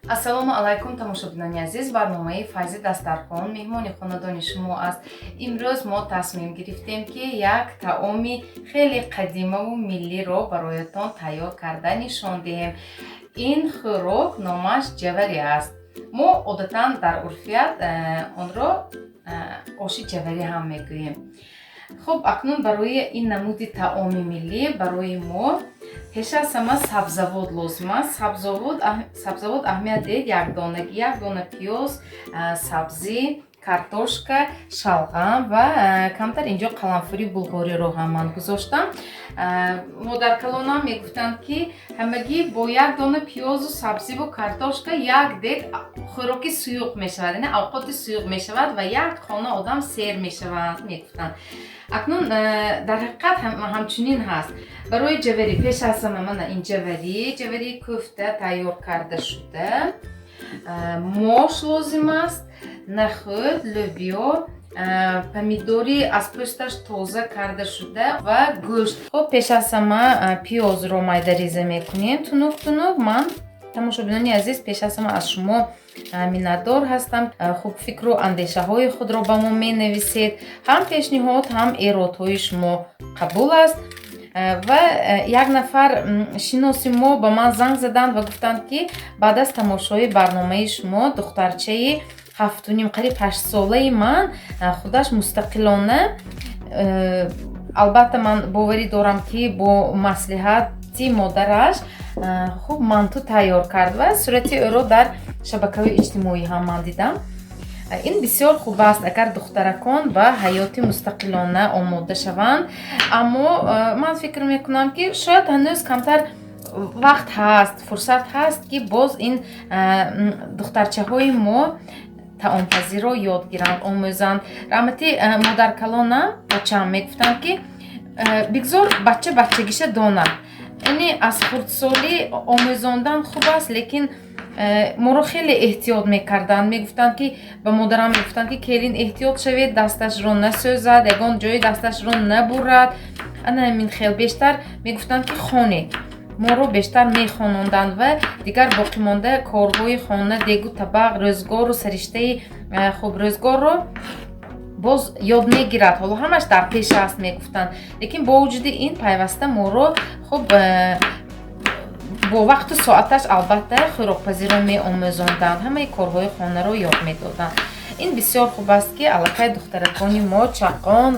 ассалому алайкум тамошобинони азиз, барномаи Файзи Дастархон меҳмони хонадони шумо аст. имрӯз мо тасмим гирифтем ки як таоми хеле қадимаву миллиро бароятон тайёр карда нишон диҳем. ин хӯрок номаш ҷавари аст. мо одатан дар урфият онро оши ҷаварӣ ҳам мегӯем. хуб, акнун барои ин намуди таоми миллӣ барои мо пеш аз ҳама сабзавот лозим аст. Сабзавот аҳамият диҳед, як дона пиёз, сабзӣ, картошка, шалғам ва камтар инҷо қаламфури булғориро ҳам ман гузоштам. Модаркалонам мегуфтанд ки ҳамагӣ бо як дона пиёзу сабзиву картошка як дег хӯроки суюқ мешавад, яъне авқоти суюқ мешавад ва як хона одам сер мешаванд мегуфтанд. акнун дар ҳақиқат ҳамчунин ҳаст. барои ҷаварӣ пеш аз ҳама мана ин ҷаварии кӯфта тайёр карда шуда, мош лозим аст, нахӯд, лӯбиё, помидори аз пӯсташ тоза карда шуда ва гӯшт. хуб, пеш аз ҳама пиёзро майдареза мекунем тунук. ман тамошобинони азиз пеш аз ҳама аз шумо миннатдор ҳастам. хуб, фикру андешаҳои худро ба мо менависед. ҳам пешниҳод, ҳам эродҳои шумо қабул аст. ва як нафар шиноси мо ба ман занг заданд ва гуфтанд ки баъд аз тамошои барномаи шумо духтарчаи 7.5 қариб 8 солаи ман худаш мустақилона, албатта ман боварӣ дорам ки бо маслиҳати модараш хуб манту тайёр кард ва сурати ӯро дар шабакаҳои иҷтимоӣ ҳам ман дидам. ин бисёр хуб аст агар духтаракон ба ҳаёти мустақилона омода шаванд. аммо ман фикр мекунам ки шояд ҳанӯз камтар вақт ҳаст, фурсат ҳаст ки боз ин духтарчаҳои мо таомпазиро ёд гиранд, омӯзанд. раҳмати модаркалонам бачаам мегуфтанд ки бигзор бачагиша донад. яъне аз хурдсолӣ омӯзондан хуб аст, лекин моро хеле эҳтиёт мекарданд. мегуфтанд ки ба модарам мегуфтанд ки келин эҳтиёт шавед, дасташро насӯзад, ягон ҷои дасташро набурад. ана ҳамин хел бештар мегуфтанд ки хонед. моро бештар мехононданд ва дигар боқимонда корҳои хона, дегу табақ, рӯзгору сариштаи хуб рӯзгорро боз ёд мегирад. ҳоло ҳамаш дар пеш аст мегуфтанд, лекин бо вуҷуди ин пайваста моро хуб бо вақту соаташ албатта хӯрокпазиро меомӯзонданд, ҳамаи корҳои хонаро ёд медоданд. ин бисёр хуб аст ки аллакай духтаракони мо чақон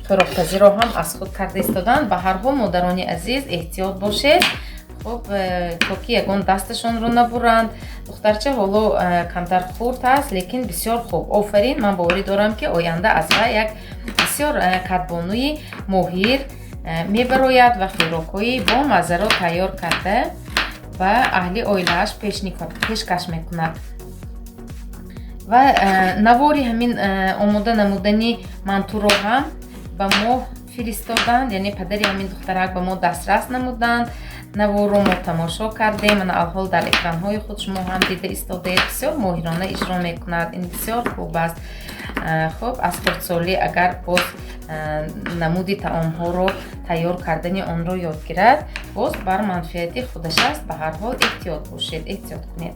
хӯрокпазиро ҳам аз худ карда истоданд. ба ҳар ҳол модарони азиз эҳтиёт бошед, хуб то ки ягон дасташонро набуранд. духтарча ҳоло камтар хурд аст, лекин бисёр хуб. офарин, ман боварӣ дорам ки оянда аз вай як бисёр кадбонӯи моҳир мебарояд ва хӯрокҳои бомазаро тайёр карда ба аҳли оилааш пешкаш мекунад. ва навори ҳамин омода намудани мантуро ҳам ба мо фиристоданд, яъне падари ҳамин духтарак ба мо дастрас намуданд. наворро мо тамошо кардем, ана алҳол дар экранҳои худ шумо ҳам дида истодаед. бисёр моҳирона иҷро мекунад. ин бисёр хуб аст. хуб, аз хурдсолӣ агар боз намуди таомҳоро тайёр кардани онро ёд гирад, боз бар манфиати худаш аст. ба ҳар ҳол эҳтиёт бошед, эҳтиёт кунед.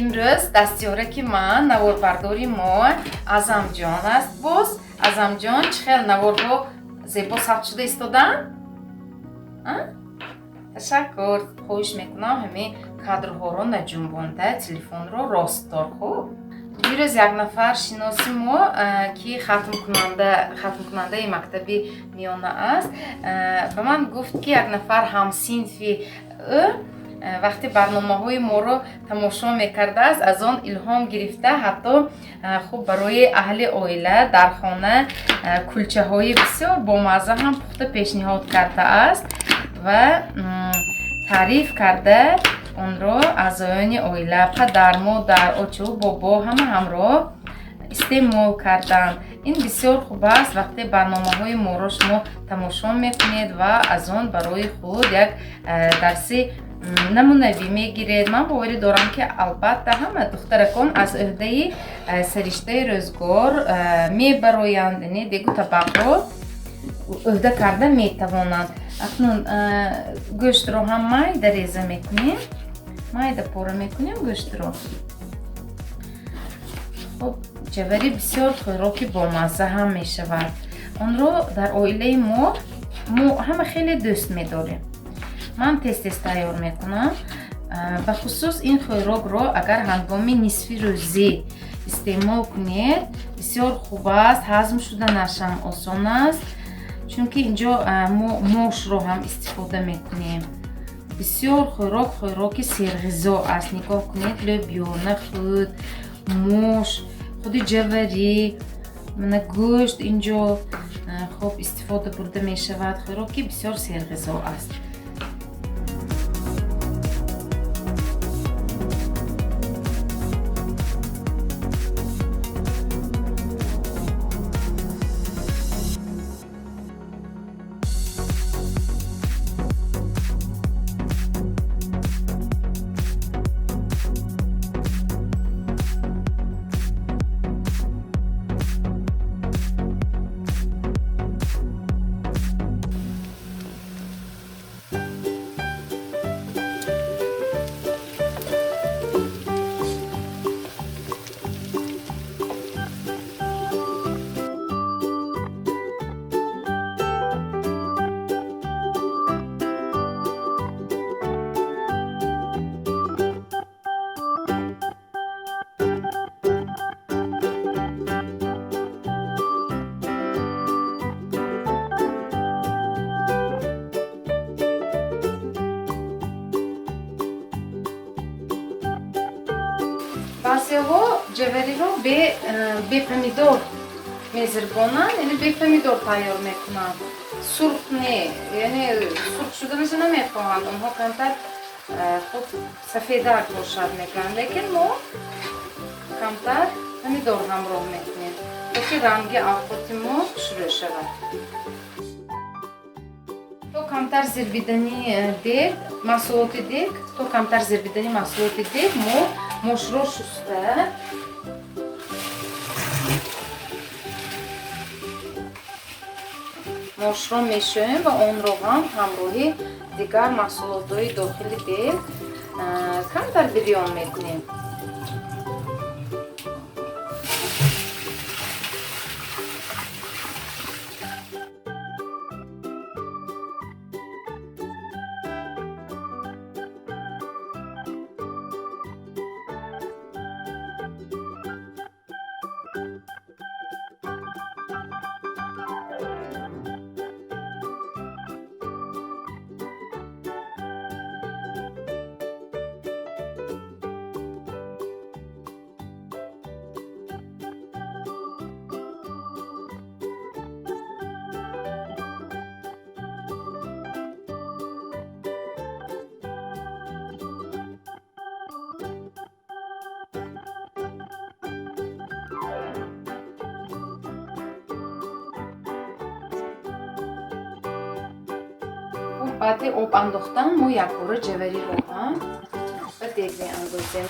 имрӯз дастёраки ман, наворбардори мо Азамҷон аст. боз Азамҷон, чӣ хел наворҳо зебо сабт шуда истоданд? ташаккур. хоҳиш мекунам ҳамин кадрҳоро наҷунбонда, телефонро ростдор. хуб, дирӯз як нафар шиноси мо ки хатмкунандаи мактаби миёна аст ба ман гуфт ки як нафар ҳамсинфи ӯ вақти барномаҳои моро тамошо мекардааст, аз он илҳом гирифта ҳатто хуб барои аҳли оила дар хона кулчаҳои бисёр бомазза ҳам пухта пешниҳод кардааст ва таъриф карда онро аъзоёни оила, падар, модар, очу, бобо ҳама ҳамроҳ истеъмол карданд. ин бисёр хуб аст вақте барномаҳои моро шумо тамошо мекунед ва аз он барои худ як дарси намунавӣ мегиред. ман боварӣ дорам ки албатта ҳама духтаракон аз ӯҳдаи сариштаи рӯзгор мебароянд, яъне дегу табақро ӯҳда карда метавонанд. акнун гӯштро ҳам майда реза мекунем. майда пора мекунем гӯштро. хуб ҷавари бисёр хӯроки бомазза ҳам мешавад. онро дар оилаи мо ҳама хеле дӯст медорем. ман тез тайёр мекунам. бахусус ин хӯрокро агар ҳангоми нисфи рӯзӣ истеъмол кунед бисёр хуб аст, ҳазм шуданаш ҳам осон аст, чунки инҷо мо мошро ҳам истифода мекунем. бисёр хӯроки серғизо аст. нигоҳ кунед лӯбиё, нахӯд, мош, худи ҷаварӣ, гӯшт инҷо хуб истифода бурда мешавад. хӯроки бисёр серғизо аст. баъзеҳо ҷавариро бе помидор мезирбонанд, яъне бе помидор тайёр мекунанд. сурх не, яъне сурх шуданаша намехоҳанд. онҳо камтар хуб сафедак бошад мегӯянд, лекин мо камтар помидор ҳамроҳ мекунем, то ки ранги авқоти мо хушрӯ шавад. то камтар зирбидани дег, маҳсулоти дег, то камтар зирбидани маҳсулоти дег мо мошро шуста мошро мешӯем ва онро ҳам ҳамроҳи дигар маҳсулотҳои дохили дег камтар бирён мекунем. баъди об андохтан мо якбора ҷавариро ҳам ба дег меандозем.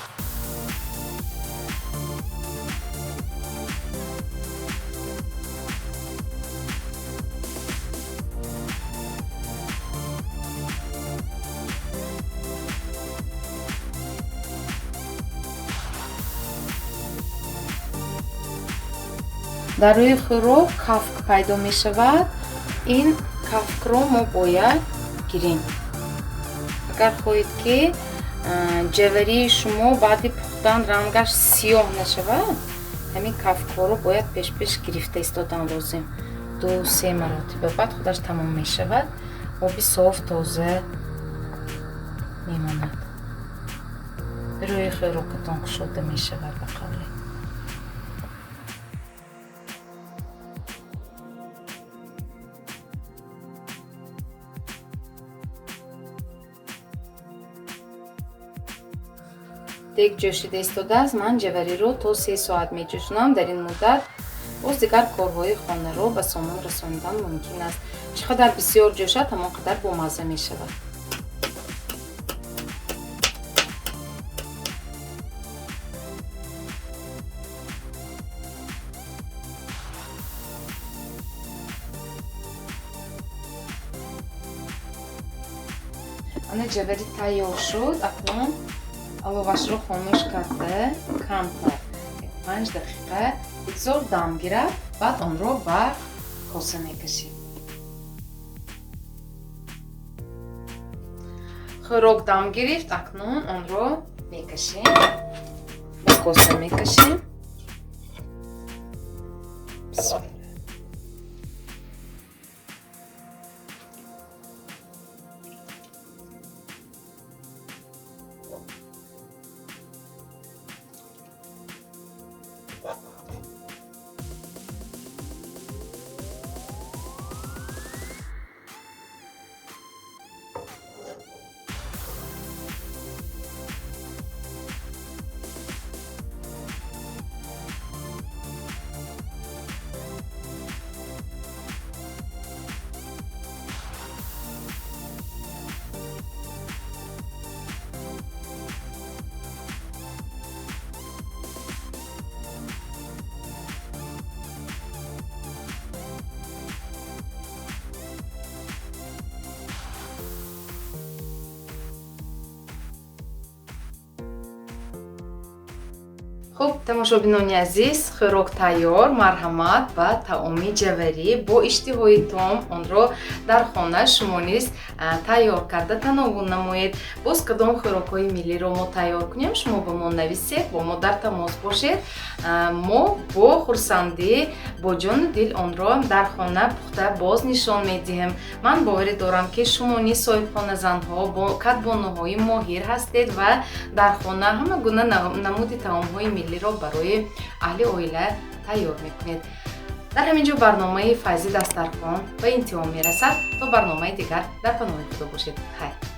дар рӯи хӯрок кафк пайдо мешавад. ин кафкро мо бояд гирем. агар хоҳед ки ҷаварии шумо баъди пухтан рангаш сиёҳ нашавад, ҳамин кафкҳоро бояд пеш гирифта истодан лозим. 2-3 маротиба, баъд худаш тамом мешавад. оби соф тоза мемонад. рӯи хӯрокатон кушода мешавад ба қавле. дег ҷӯшида истодааст. ман ҷавариро то 3 соат меҷӯшонам. дар ин муддат боз дигар корҳои хонаро ба сомон расонидан мумкин аст. чӣ қадар бисёр ҷӯшад, ҳамон қадар бомазза мешавад. ана ҷавари тайёр шуд. акнун аловашро хомӯш карда камтар 5 дақиқа бигзор дам гирад, баъд онро ба коса мекашем. хӯрок дам гирифт, акнун онро мекашем, ба коса мекашем. خب тамошобинони азиз, хӯрок тайёр, марҳамат ба таоми ҷаварӣ бо иштиҳои том онро дар хона шумо низ тайёр карда тановул намоед. Боз кадом хӯрокҳои миллиро мо тайёр кунем, шумо ба мо нависед, бо мо дар тамос бошед. Мо бо хурсандӣ бо ҷону дил онро дар хона пухта боз нишон медиҳем. Ман боварӣ дорам ки шумо низ соҳибхоназанҳо бо кадбонуҳои моҳир ҳастед ва дар хона ҳама гуна намуди таомҳои миллиро барои аҳли оила тайёр мекунед. дар ҳамин ҷо барномаи Файзи Дастархон ба интиҳо мерасад. То барномаи дигар дар паноҳи Худо бошед. хайр.